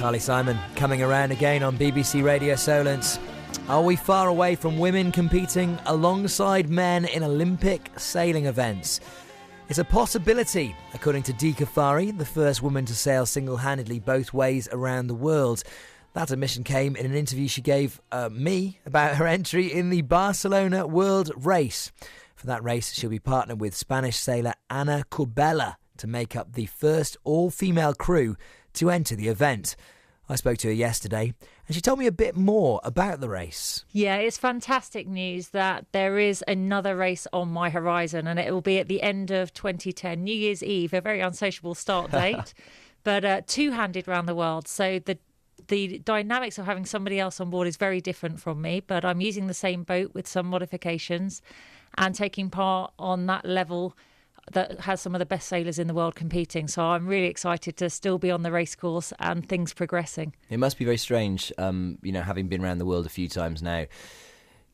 Carly Simon coming around again on BBC Radio Solent. Are we far away from women competing alongside men in Olympic sailing events? It's a possibility, according to Dee Caffari, the first woman to sail single-handedly both ways around the world. That admission came in an interview she gave me about her entry in the Barcelona World Race. For that race, she'll be partnered with Spanish sailor Ana Corbella to make up the first all-female crew to enter the event. I spoke to her yesterday and she told me a bit more about the race. Yeah, it's fantastic news that there is another race on my horizon, and it will be at the end of 2010, New Year's Eve, a very unsociable start date, but two-handed around the world. So the dynamics of having somebody else on board is very different from me, but I'm using the same boat with some modifications and taking part on that level that has some of the best sailors in the world competing. So I'm really excited to still be on the race course and things progressing. It must be very strange, having been around the world a few times now.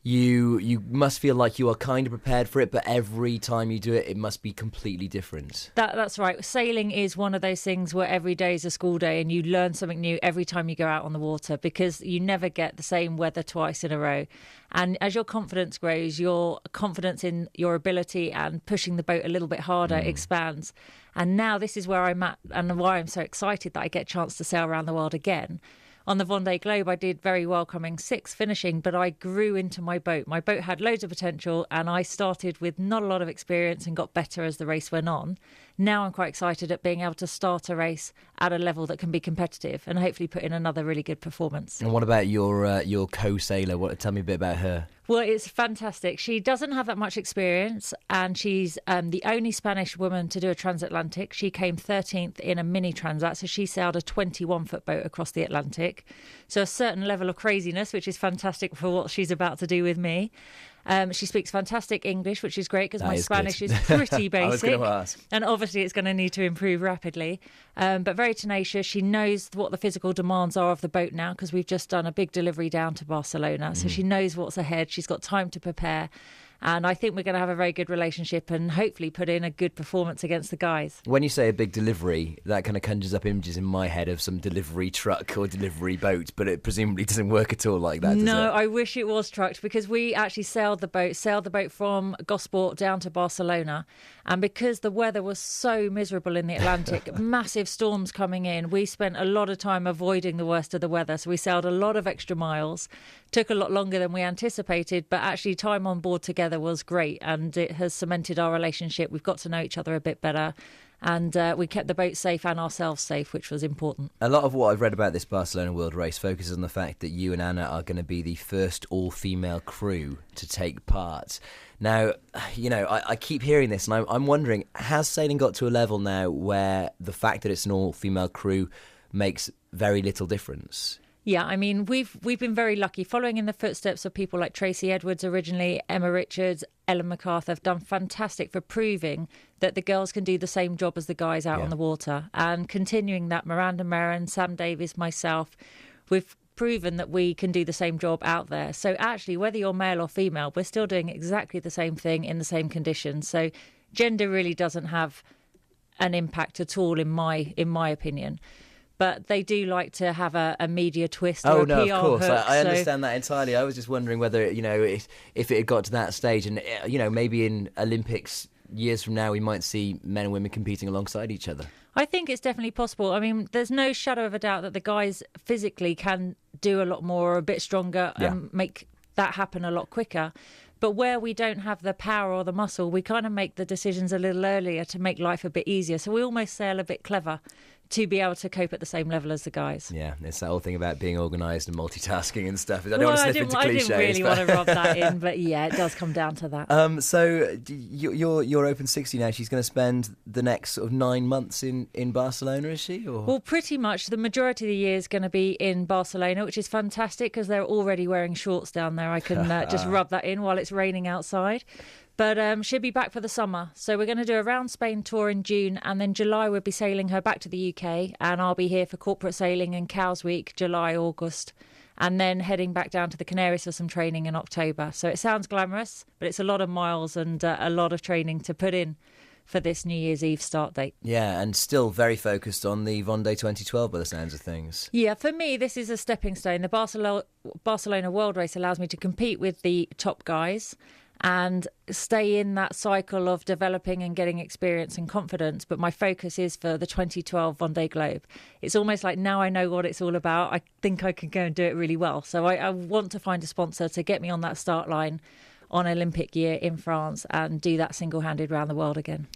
You must feel like you are kind of prepared for it, but every time you do it, it must be completely different. That's right. Sailing is one of those things where every day is a school day and you learn something new every time you go out on the water, because you never get the same weather twice in a row. And as your confidence grows, your confidence in your ability and pushing the boat a little bit harder expands. And now this is where I'm at and why I'm so excited that I get a chance to sail around the world again. On the Vendée Globe, I did very well, coming sixth, finishing, but I grew into my boat. My boat had loads of potential, and I started with not a lot of experience and got better as the race went on. Now I'm quite excited at being able to start a race at a level that can be competitive and hopefully put in another really good performance. And what about your co-sailor? Tell me a bit about her. Well, it's fantastic. She doesn't have that much experience, and she's the only Spanish woman to do a transatlantic. She came 13th in a mini transat, so she sailed a 21-foot boat across the Atlantic. So a certain level of craziness, which is fantastic for what she's about to do with me. She speaks fantastic English, which is great because my Spanish is pretty basic. I was going to ask. And obviously it's going to need to improve rapidly. But very tenacious. She knows what the physical demands are of the boat now, because we've just done a big delivery down to Barcelona. So she knows what's ahead. She's got time to prepare. And I think we're going to have a very good relationship and hopefully put in a good performance against the guys. When you say a big delivery, that kind of conjures up images in my head of some delivery truck or delivery boat, but it presumably doesn't work at all like that, does No, it? I wish it was trucked, because we actually sailed the boat from Gosport down to Barcelona. And because the weather was so miserable in the Atlantic, massive storms coming in, we spent a lot of time avoiding the worst of the weather. So we sailed a lot of extra miles, took a lot longer than we anticipated, but actually time on board together was great, and it has cemented our relationship. We've got to know each other a bit better, and we kept the boat safe and ourselves safe, which was important. A lot of what I've read about this Barcelona World Race focuses on the fact that you and Anna are going to be the first all-female crew to take part. Now, I keep hearing this, and I'm wondering, has sailing got to a level now where the fact that it's an all-female crew makes very little difference? Yeah, I mean, we've been very lucky, following in the footsteps of people like Tracy Edwards originally, Emma Richards, Ellen MacArthur have done fantastic for proving that the girls can do the same job as the guys out on the water. And continuing that, Miranda Merrin, Sam Davies, myself, we've proven that we can do the same job out there. So actually, whether you're male or female, we're still doing exactly the same thing in the same conditions. So gender really doesn't have an impact at all, in my opinion. But they do like to have a media twist or a PR of course. hook, I understand that entirely. I was just wondering whether, if it had got to that stage, and, maybe in Olympics years from now, we might see men and women competing alongside each other. I think it's definitely possible. I mean, there's no shadow of a doubt that the guys physically can do a lot more, a bit stronger, and make that happen a lot quicker. But where we don't have the power or the muscle, we kind of make the decisions a little earlier to make life a bit easier. So we almost sail a bit clever to be able to cope at the same level as the guys. Yeah, it's that whole thing about being organised and multitasking and stuff. I don't want to slip into cliches. I didn't really want to rub that in, but yeah, it does come down to that. So you're Open 60 now. She's going to spend the next sort of 9 months in Barcelona, is she? Or? Well, pretty much. The majority of the year is going to be in Barcelona, which is fantastic because they're already wearing shorts down there. I can just rub that in while it's raining outside. But she'll be back for the summer. So we're going to do a round Spain tour in June, and then July we'll be sailing her back to the UK, and I'll be here for corporate sailing and Cows Week, July, August, and then heading back down to the Canaries for some training in October. So it sounds glamorous, but it's a lot of miles and a lot of training to put in for this New Year's Eve start date. Yeah, and still very focused on the Vendée 2012 by the sounds of things. Yeah, for me, this is a stepping stone. The Barcelona World Race allows me to compete with the top guys and stay in that cycle of developing and getting experience and confidence. But my focus is for the 2012 Vendée Globe. It's almost like now I know what it's all about. I think I can go and do it really well. So I want to find a sponsor to get me on that start line on Olympic year in France and do that single-handed around the world again.